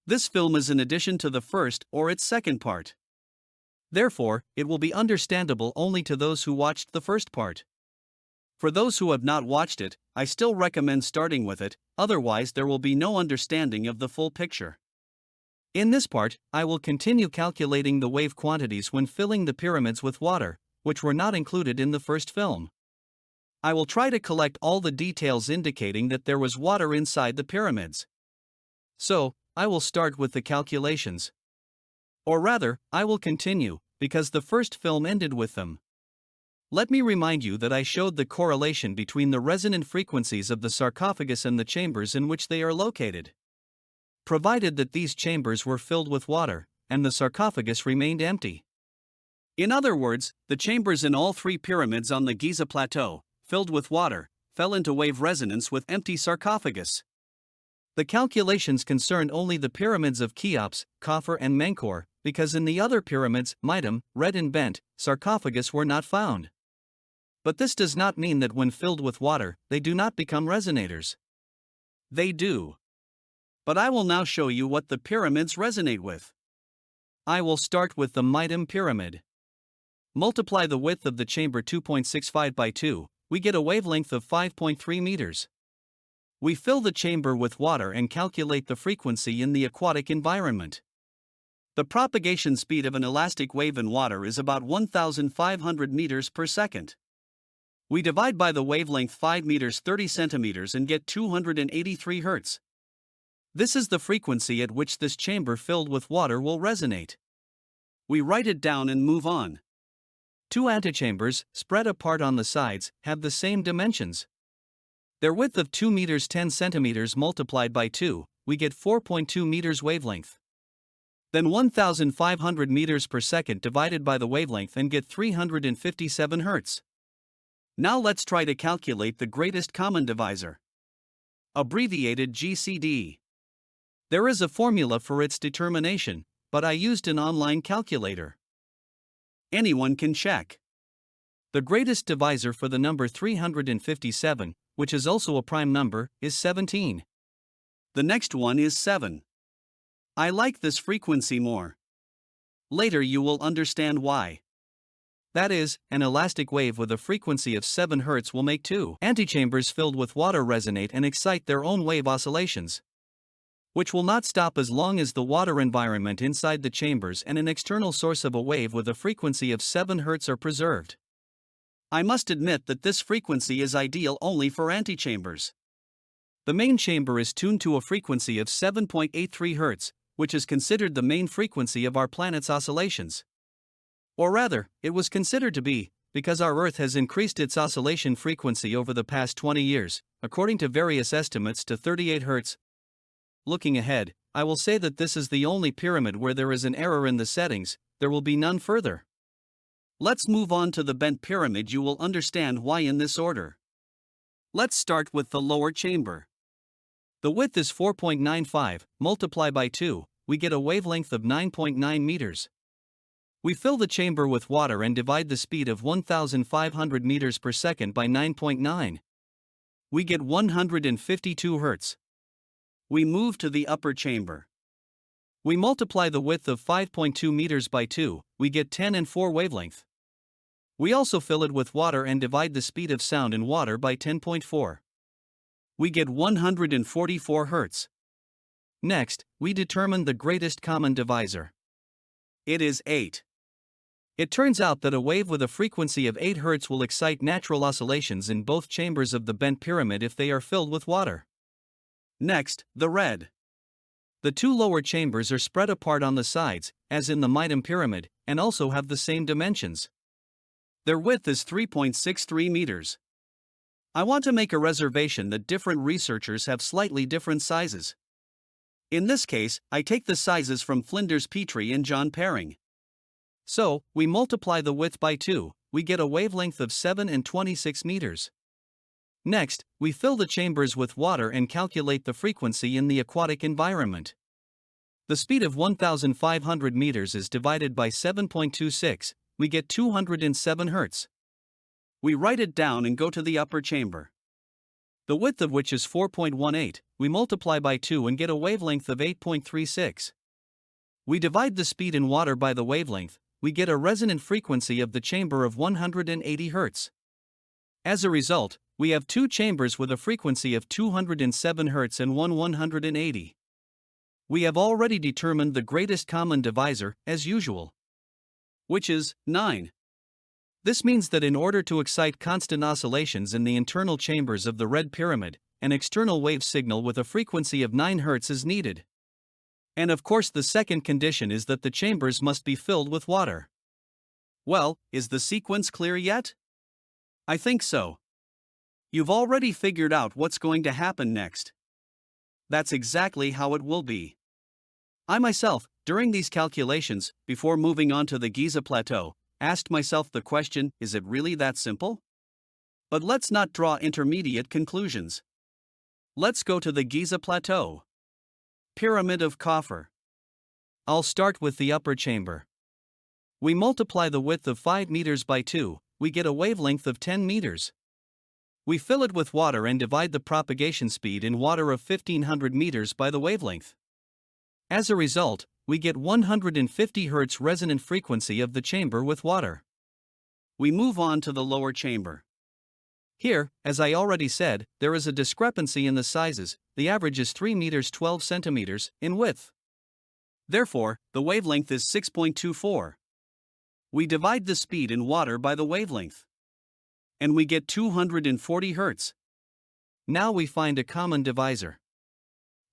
This film is in addition to the first or its second part. Therefore, it will be understandable only to those who watched the first part. For those who have not watched it, I still recommend starting with it, otherwise there will be no understanding of the full picture. In this part, I will continue calculating the wave quantities when filling the pyramids with water, which were not included in the first film. I will try to collect all the details indicating that there was water inside the pyramids. So, I will start with the calculations. Or rather, I will continue, because the first film ended with them. Let me remind you that I showed the correlation between the resonant frequencies of the sarcophagus and the chambers in which they are located. Provided that these chambers were filled with water, and the sarcophagus remained empty. In other words, the chambers in all three pyramids on the Giza Plateau, filled with water, fell into wave resonance with empty sarcophagus. The calculations concerned only the pyramids of Cheops, Khafre and Menkaure, because in the other pyramids, Mitam, Red and Bent, sarcophagus were not found. But this does not mean that when filled with water, they do not become resonators. They do. But I will now show you what the pyramids resonate with. I will start with the Mitam pyramid. Multiply the width of the chamber 2.65 by 2, we get a wavelength of 5.3 meters. We fill the chamber with water and calculate the frequency in the aquatic environment. The propagation speed of an elastic wave in water is about 1,500 meters per second. We divide by the wavelength 5 meters 30 centimeters and get 283 hertz. This is the frequency at which this chamber filled with water will resonate. We write it down and move on. Two antechambers, spread apart on the sides, have the same dimensions. Their width of 2 meters 10 centimeters multiplied by 2, we get 4.2 meters wavelength. Then 1,500 meters per second divided by the wavelength and get 357 hertz. Now let's try to calculate the greatest common divisor. Abbreviated GCD. There is a formula for its determination, but I used an online calculator. Anyone can check. The greatest divisor for the number 357, which is also a prime number, is 17. The next one is 7. I like this frequency more. Later you will understand why. That is, an elastic wave with a frequency of 7 Hz will make two antechambers filled with water resonate and excite their own wave oscillations, which will not stop as long as the water environment inside the chambers and an external source of a wave with a frequency of 7 Hz are preserved. I must admit that this frequency is ideal only for antechambers. The main chamber is tuned to a frequency of 7.83 Hz, which is considered the main frequency of our planet's oscillations. Or rather, it was considered to be, because our Earth has increased its oscillation frequency over the past 20 years, according to various estimates to 38 Hz. Looking ahead, I will say that this is the only pyramid where there is an error in the settings, there will be none further. Let's move on to the bent pyramid. You will understand why in this order. Let's start with the lower chamber. The width is 4.95, multiply by 2, we get a wavelength of 9.9 meters. We fill the chamber with water and divide the speed of 1,500 meters per second by 9.9. We get 152 Hz. We move to the upper chamber. We multiply the width of 5.2 meters by 2, we get 10 and 4 wavelength. We also fill it with water and divide the speed of sound in water by 10.4. We get 144 Hz. Next, we determine the greatest common divisor. It is 8. It turns out that a wave with a frequency of 8 Hz will excite natural oscillations in both chambers of the bent pyramid if they are filled with water. Next, the red. The two lower chambers are spread apart on the sides, as in the Mitam pyramid, and also have the same dimensions. Their width is 3.63 meters. I want to make a reservation that different researchers have slightly different sizes. In this case, I take the sizes from Flinders Petrie and John Perring. So, we multiply the width by 2, we get a wavelength of 7 and 26 meters. Next, we fill the chambers with water and calculate the frequency in the aquatic environment. The speed of 1,500 meters is divided by 7.26, we get 207 Hz. We write it down and go to the upper chamber. the width of which is 4.18, we multiply by 2 and get a wavelength of 8.36. We divide the speed in water by the wavelength, we get a resonant frequency of the chamber of 180 Hz. As a result, we have two chambers with a frequency of 207 Hz and one 180. We have already determined the greatest common divisor, as usual, which is 9. This means that in order to excite constant oscillations in the internal chambers of the red pyramid, an external wave signal with a frequency of 9 Hz is needed. And of course, the second condition is that the chambers must be filled with water. Well, is the sequence clear yet? I think so. You've already figured out what's going to happen next. That's exactly how it will be. I myself, during these calculations, before moving on to the Giza Plateau, asked myself the question, is it really that simple? But let's not draw intermediate conclusions. Let's go to the Giza Plateau. Pyramid of Khafre. I'll start with the upper chamber. We multiply the width of 5 meters by 2, we get a wavelength of 10 meters. We fill it with water and divide the propagation speed in water of 1500 meters by the wavelength. As a result, we get 150 Hz resonant frequency of the chamber with water. We move on to the lower chamber. Here, as I already said, there is a discrepancy in the sizes. The average is 3 meters 12 centimeters in width. Therefore, the wavelength is 6.24. We divide the speed in water by the wavelength, and we get 240 Hz. Now we find a common divisor.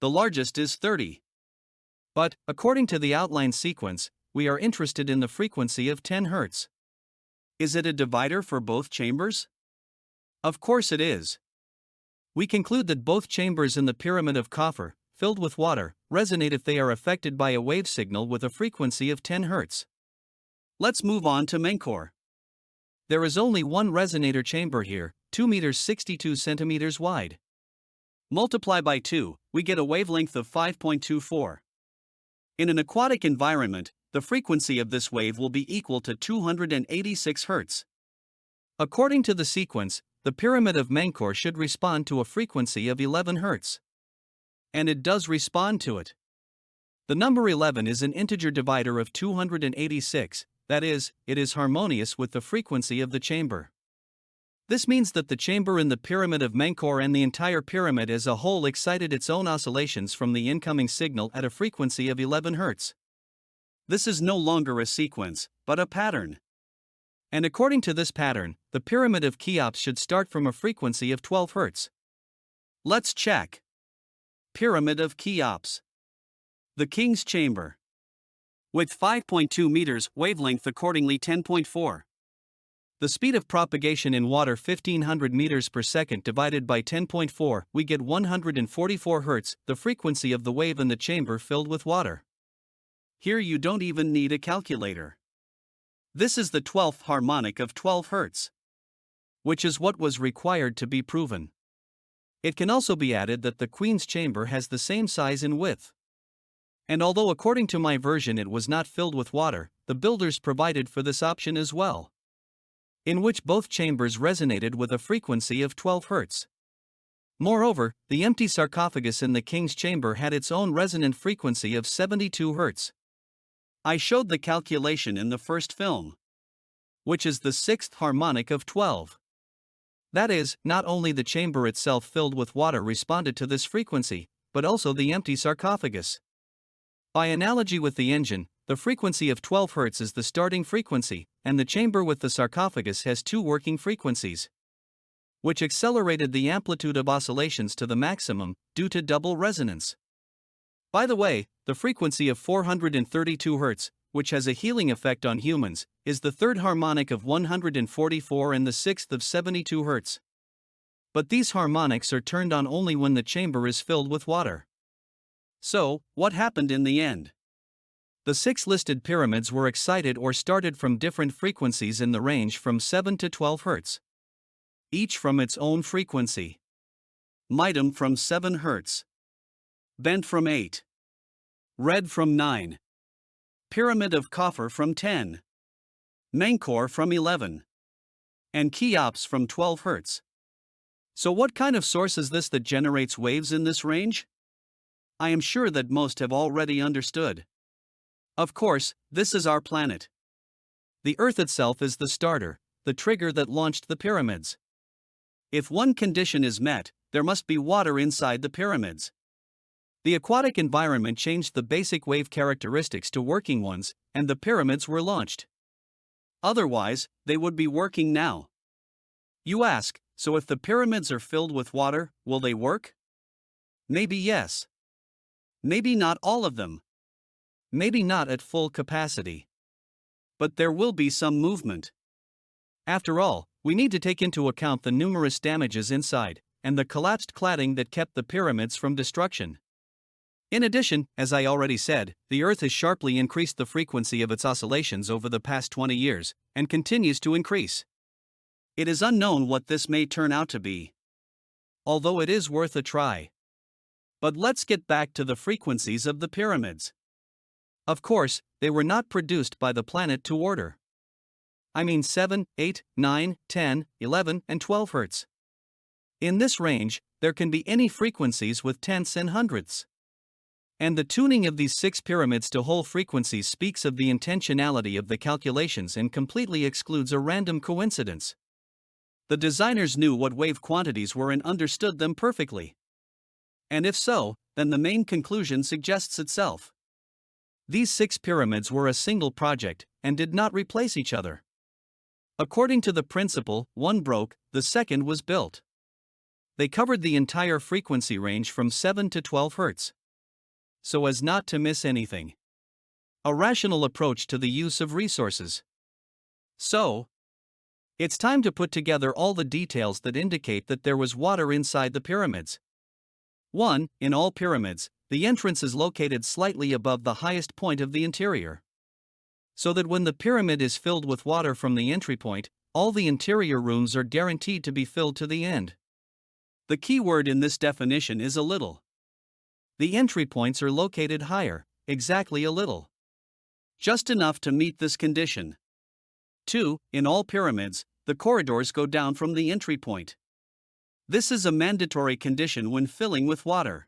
The largest is 30. But, according to the outline sequence, we are interested in the frequency of 10 Hz. Is it a divider for both chambers? Of course it is. We conclude that both chambers in the Pyramid of Khafre, filled with water, resonate if they are affected by a wave signal with a frequency of 10 Hz. Let's move on to Menkaure. There is only one resonator chamber here, 2 meters 62 centimeters wide. Multiply by 2, we get a wavelength of 5.24. In an aquatic environment, the frequency of this wave will be equal to 286 Hz. According to the sequence, the Pyramid of Menkaure should respond to a frequency of 11 Hz. And it does respond to it. The number 11 is an integer divider of 286, that is, it is harmonious with the frequency of the chamber. This means that the chamber in the Pyramid of Menkaure and the entire pyramid as a whole excited its own oscillations from the incoming signal at a frequency of 11 Hz. This is no longer a sequence, but a pattern. And according to this pattern, the Pyramid of Cheops should start from a frequency of 12 Hz. Let's check. Pyramid of Cheops. The King's Chamber. With 5.2 meters, wavelength accordingly 10.4. The speed of propagation in water 1500 meters per second divided by 10.4, we get 144 Hz, the frequency of the wave in the chamber filled with water. Here you don't even need a calculator. This is the 12th harmonic of 12 Hz, which is what was required to be proven. It can also be added that the Queen's chamber has the same size and width. And although according to my version it was not filled with water, the builders provided for this option as well, in which both chambers resonated with a frequency of 12 Hz. Moreover, the empty sarcophagus in the King's chamber had its own resonant frequency of 72 Hz. I showed the calculation in the first film, which is the 6th harmonic of 12. That is, not only the chamber itself filled with water responded to this frequency, but also the empty sarcophagus. By analogy with the engine, the frequency of 12 Hz is the starting frequency, and the chamber with the sarcophagus has two working frequencies, which accelerated the amplitude of oscillations to the maximum due to double resonance. By the way, the frequency of 432 Hz, which has a healing effect on humans, is the third harmonic of 144 and the sixth of 72 Hz. But these harmonics are turned on only when the chamber is filled with water. So, what happened in the end? The 6 listed pyramids were excited or started from different frequencies in the range from 7 to 12 Hz, each from its own frequency. Mitam from 7 Hz. Bent from 8. Red from 9. Pyramid of Khafre from 10. Menkaure from 11. And Cheops from 12 Hz. So what kind of source is this that generates waves in this range? I am sure that most have already understood. Of course, this is our planet. The Earth itself is the starter, the trigger that launched the pyramids. If one condition is met, there must be water inside the pyramids. The aquatic environment changed the basic wave characteristics to working ones, and the pyramids were launched. Otherwise, they would be working now. You ask, so if the pyramids are filled with water, will they work? Maybe yes. Maybe not all of them. Maybe not at full capacity. But there will be some movement. After all, we need to take into account the numerous damages inside, and the collapsed cladding that kept the pyramids from destruction. In addition, as I already said, the Earth has sharply increased the frequency of its oscillations over the past 20 years, and continues to increase. It is unknown what this may turn out to be, although it is worth a try. But let's get back to the frequencies of the pyramids. Of course, they were not produced by the planet to order. I mean 7, 8, 9, 10, 11, and 12 Hz. In this range, there can be any frequencies with tenths and hundredths. And the tuning of these 6 pyramids to whole frequencies speaks of the intentionality of the calculations and completely excludes a random coincidence. The designers knew what wave quantities were and understood them perfectly. And if so, then the main conclusion suggests itself. These 6 pyramids were a single project, and did not replace each other. According to the principle, one broke, the second was built. They covered the entire frequency range from 7 to 12 Hz. So as not to miss anything. A rational approach to the use of resources. So, it's time to put together all the details that indicate that there was water inside the pyramids. 1. In all pyramids, the entrance is located slightly above the highest point of the interior. So that when the pyramid is filled with water from the entry point, all the interior rooms are guaranteed to be filled to the end. The key word in this definition is a little. The entry points are located higher, exactly a little. Just enough to meet this condition. 2. In all pyramids, the corridors go down from the entry point. This is a mandatory condition when filling with water.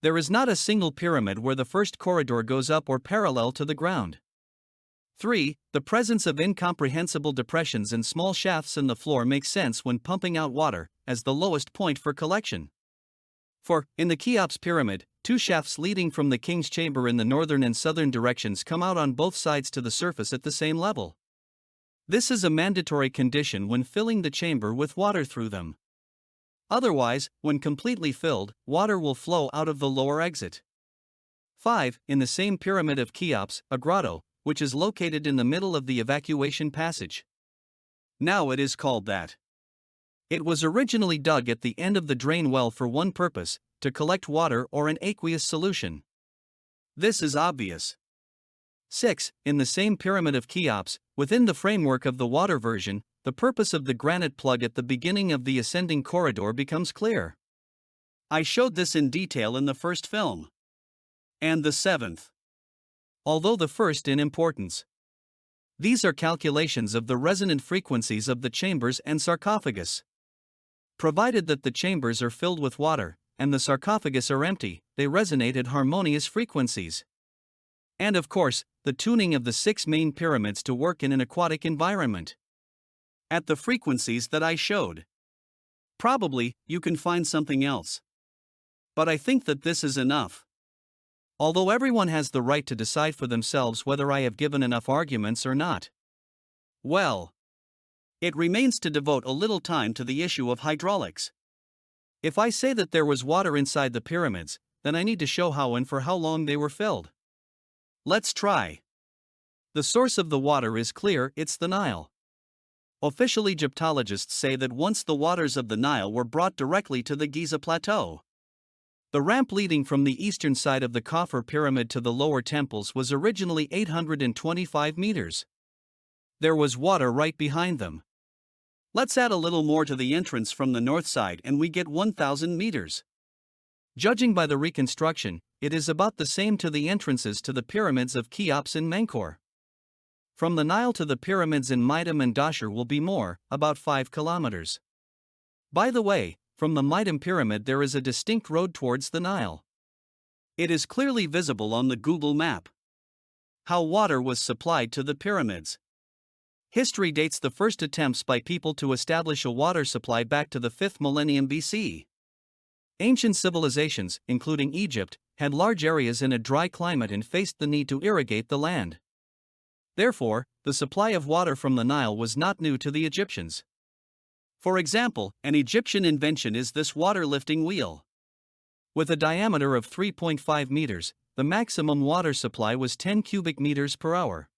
There is not a single pyramid where the first corridor goes up or parallel to the ground. 3. The presence of incomprehensible depressions and small shafts in the floor makes sense when pumping out water, as the lowest point for collection. For, in the Cheops pyramid, 2 shafts leading from the king's chamber in the northern and southern directions come out on both sides to the surface at the same level. This is a mandatory condition when filling the chamber with water through them. Otherwise, when completely filled, water will flow out of the lower exit. 5. In the same pyramid of Cheops, a grotto, which is located in the middle of the evacuation passage. Now it is called that. It was originally dug at the end of the drain well for one purpose, to collect water or an aqueous solution. This is obvious. 6. In the same pyramid of Cheops, within the framework of the water version, the purpose of the granite plug at the beginning of the ascending corridor becomes clear. I showed this in detail in the first film. And the 7th. Although the first in importance. These are calculations of the resonant frequencies of the chambers and sarcophagus. Provided that the chambers are filled with water, and the sarcophagus are empty, they resonate at harmonious frequencies. And of course, the tuning of the 6 main pyramids to work in an aquatic environment. At the frequencies that I showed. Probably, you can find something else. But I think that this is enough. Although everyone has the right to decide for themselves whether I have given enough arguments or not. Well, it remains to devote a little time to the issue of hydraulics. If I say that there was water inside the pyramids, then I need to show how and for how long they were filled. Let's try. The source of the water is clear, it's the Nile. Official Egyptologists say that once the waters of the Nile were brought directly to the Giza Plateau. The ramp leading from the eastern side of the Khafre pyramid to the lower temples was originally 825 meters. There was water right behind them. Let's add a little more to the entrance from the north side and we get 1,000 meters. Judging by the reconstruction, it is about the same to the entrances to the pyramids of Cheops and Menkaure. From the Nile to the pyramids in Mihdam and Dahshur will be more, about 5 kilometers. By the way, from the Mitam Pyramid there is a distinct road towards the Nile. It is clearly visible on the Google map. How water was supplied to the pyramids. History dates the first attempts by people to establish a water supply back to the 5th millennium BC. Ancient civilizations, including Egypt, had large areas in a dry climate and faced the need to irrigate the land. Therefore, the supply of water from the Nile was not new to the Egyptians. For example, an Egyptian invention is this water-lifting wheel. With a diameter of 3.5 meters, the maximum water supply was 10 cubic meters per hour.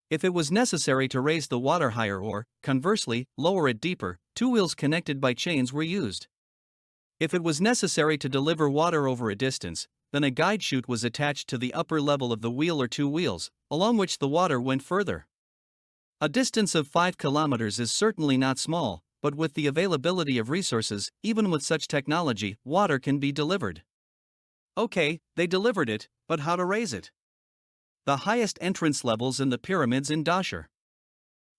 If it was necessary to raise the water higher or, conversely, lower it deeper, two wheels connected by chains were used. If it was necessary to deliver water over a distance, then a guide chute was attached to the upper level of the wheel or two wheels, along which the water went further. A distance of 5 kilometers is certainly not small, but with the availability of resources, even with such technology, water can be delivered. Okay, they delivered it, but how to raise it? The highest entrance levels in the pyramids in Dahshur.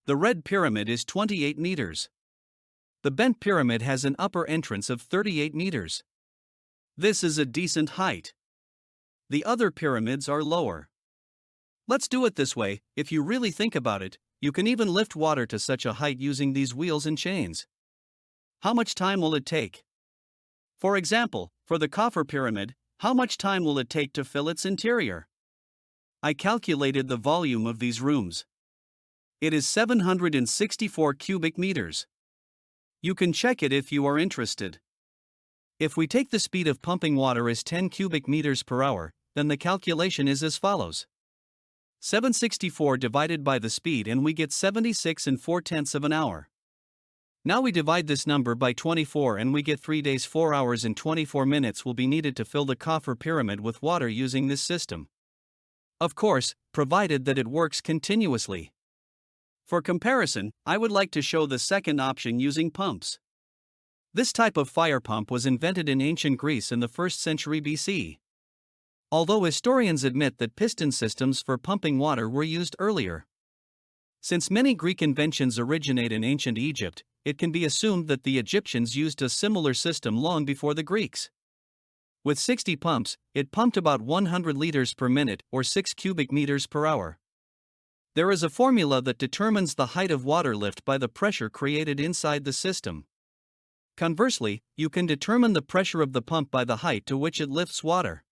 The Red Pyramid is 28 meters. The Bent Pyramid has an upper entrance of 38 meters. This is a decent height. The other pyramids are lower. Let's do it this way. If you really think about it, you can even lift water to such a height using these wheels and chains. How much time will it take? For example, for the Khafre Pyramid, how much time will it take to fill its interior? I calculated the volume of these rooms. It is 764 cubic meters. You can check it if you are interested. If we take the speed of pumping water as 10 cubic meters per hour, then the calculation is as follows. 764 divided by the speed and we get 76 and 4/10 of an hour. Now we divide this number by 24 and we get 3 days 4 hours and 24 minutes will be needed to fill the Khafre Pyramid with water using this system. Of course, provided that it works continuously. For comparison, I would like to show the second option using pumps. This type of fire pump was invented in ancient Greece in the 1st century BC. Although historians admit that piston systems for pumping water were used earlier. Since many Greek inventions originate in ancient Egypt, it can be assumed that the Egyptians used a similar system long before the Greeks. With 60 pumps, it pumped about 100 liters per minute or 6 cubic meters per hour. There is a formula that determines the height of water lift by the pressure created inside the system. Conversely, you can determine the pressure of the pump by the height to which it lifts water.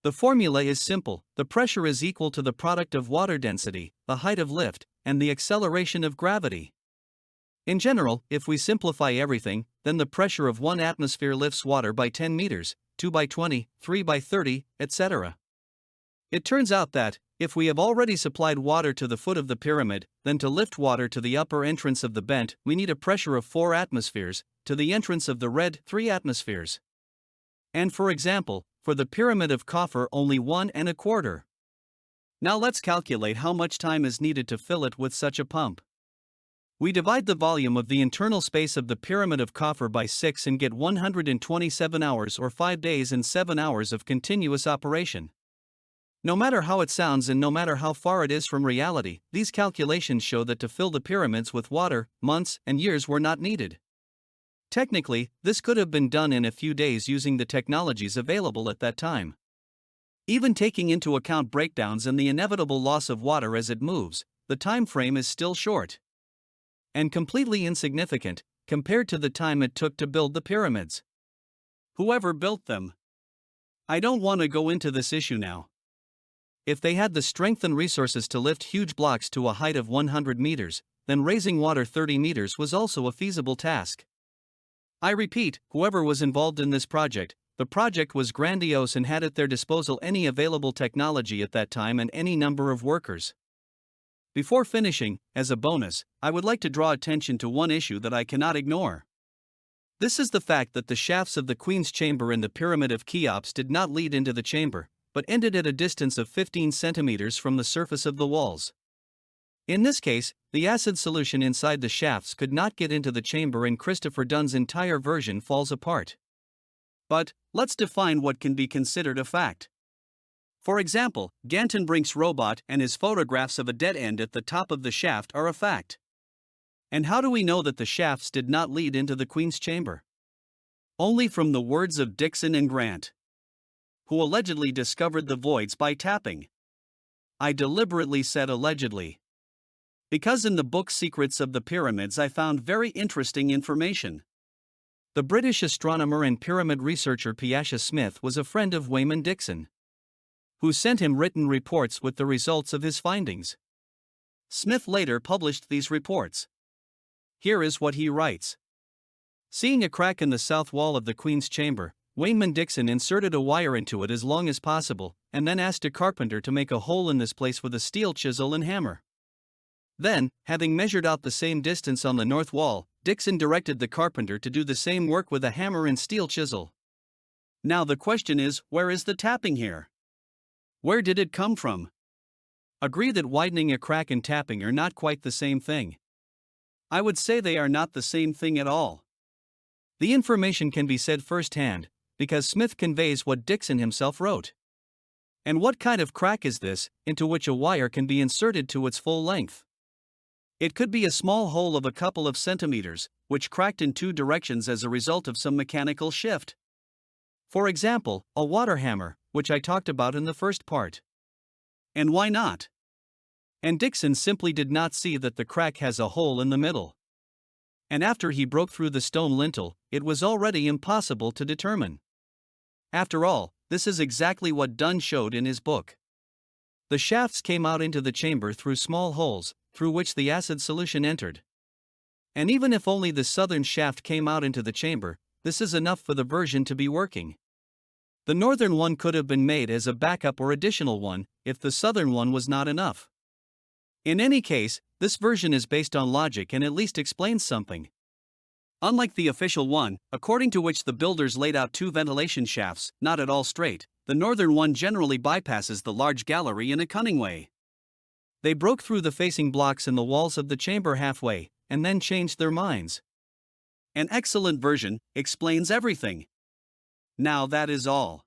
The formula is simple. The pressure is equal to the product of water density, the height of lift, and the acceleration of gravity. In general, if we simplify everything, then the pressure of 1 atmosphere lifts water by 10 meters, 2 by 20, 3 by 30, etc. It turns out that, if we have already supplied water to the foot of the pyramid, then to lift water to the upper entrance of the bent, we need a pressure of 4 atmospheres, to the entrance of the red, 3 atmospheres. And for example, for the Pyramid of Khafre only 1¼ Now let's calculate how much time is needed to fill it with such a pump. We divide the volume of the internal space of the Pyramid of Khafre by 6 and get 127 hours or 5 days and 7 hours of continuous operation. No matter how it sounds and no matter how far it is from reality, these calculations show that to fill the pyramids with water, months and years were not needed. Technically, this could have been done in a few days using the technologies available at that time. Even taking into account breakdowns and the inevitable loss of water as it moves, the time frame is still short. And completely insignificant, compared to the time it took to build the pyramids. Whoever built them? I don't want to go into this issue now. If they had the strength and resources to lift huge blocks to a height of 100 meters, then raising water 30 meters was also a feasible task. I repeat, whoever was involved in this project, the project was grandiose and had at their disposal any available technology at that time and any number of workers. Before finishing, as a bonus, I would like to draw attention to one issue that I cannot ignore. This is the fact that the shafts of the Queen's Chamber in the Pyramid of Cheops did not lead into the chamber, but ended at a distance of 15 centimeters from the surface of the walls. In this case, the acid solution inside the shafts could not get into the chamber and Christopher Dunn's entire version falls apart. But, let's define what can be considered a fact. For example, Gantenbrink's robot and his photographs of a dead end at the top of the shaft are a fact. And how do we know that the shafts did not lead into the Queen's chamber? Only from the words of Dickson and Grant, who allegedly discovered the voids by tapping. I deliberately said allegedly, because in the book Secrets of the Pyramids I found very interesting information. The British astronomer and pyramid researcher Piasha Smith was a friend of Wayman Dickson, who sent him written reports with the results of his findings. Smith later published these reports. Here is what he writes. Seeing a crack in the south wall of the Queen's chamber, Wayman Dickson inserted a wire into it as long as possible, and then asked a carpenter to make a hole in this place with a steel chisel and hammer. Then, having measured out the same distance on the north wall, Dickson directed the carpenter to do the same work with a hammer and steel chisel. Now the question is, where is the tapping here? Where did it come from? Agree that widening a crack and tapping are not quite the same thing. I would say they are not the same thing at all. The information can be said firsthand, because Smith conveys what Dickson himself wrote. And what kind of crack is this, into which a wire can be inserted to its full length? It could be a small hole of a couple of centimeters, which cracked in two directions as a result of some mechanical shift. For example, a water hammer, which I talked about in the first part. And why not? And Dickson simply did not see that the crack has a hole in the middle. And after he broke through the stone lintel, it was already impossible to determine. After all, this is exactly what Dunn showed in his book. The shafts came out into the chamber through small holes, through which the acid solution entered. And even if only the southern shaft came out into the chamber, this is enough for the version to be working. The northern one could have been made as a backup or additional one, if the southern one was not enough. In any case, this version is based on logic and at least explains something. Unlike the official one, according to which the builders laid out two ventilation shafts, not at all straight, the northern one generally bypasses the large gallery in a cunning way. They broke through the facing blocks in the walls of the chamber halfway, and then changed their minds. An excellent version explains everything. Now that is all.